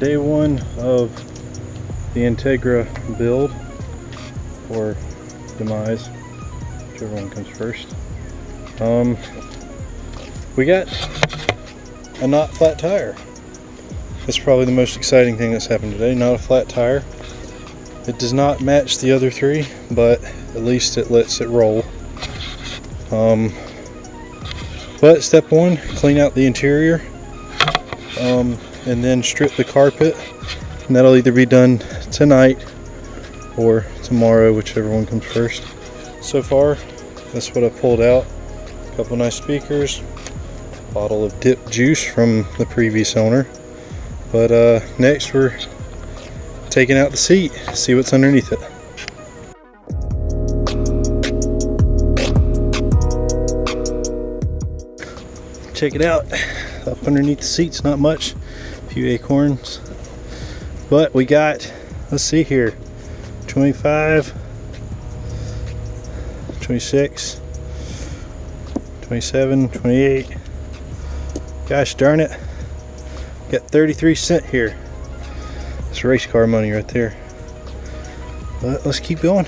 day one of the Integra build, or demise, whichever one comes first. We got a not flat tire. That's probably the most exciting thing that's happened today, not a flat tire. It does not match the other three, but at least it lets it roll. But step one, clean out the interior, and then strip the carpet, and that'll either be done tonight or tomorrow, whichever one comes first. So far, that's what I pulled out. A couple nice speakers, bottle of dip juice from the previous owner. But next we're taking out the seat, see what's underneath it. Check it out. Up underneath the seat's not much, a few acorns. But we got, let's see here, 25, 26, 27, 28. Gosh darn it. Got 33 cents here. It's race car money right there. But let's keep going.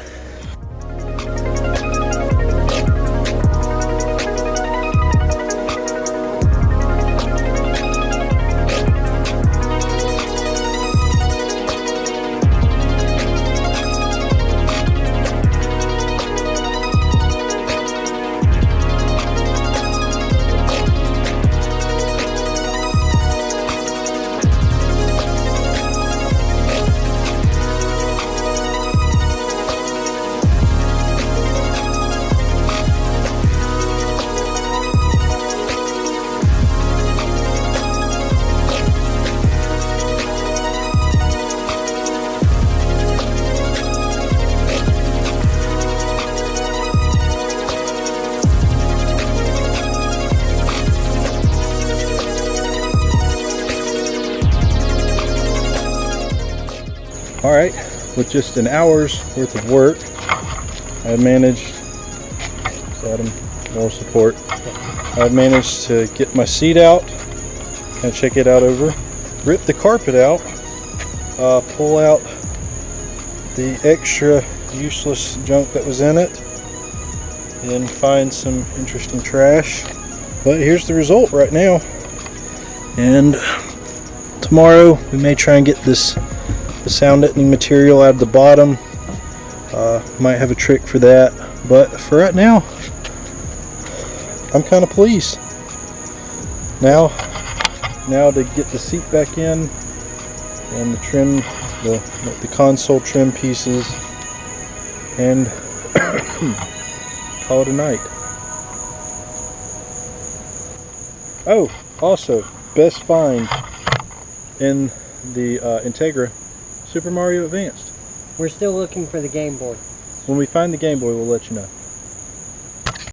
Alright, with just an hour's worth of work, I managed, Adam, more support, I managed to get my seat out and check it out over, rip the carpet out, pull out the extra useless junk that was in it, and find some interesting trash. But here's the result right now. And tomorrow we may try and get the sound deadening material out of the bottom. Might have a trick for that, but for right now I'm kind of pleased. Now to get the seat back in and the trim, the console trim pieces, and call it a night. Oh, also, best find in the Integra, Super Mario Advanced. We're still looking for the Game Boy. When we find the Game Boy, we'll let you know.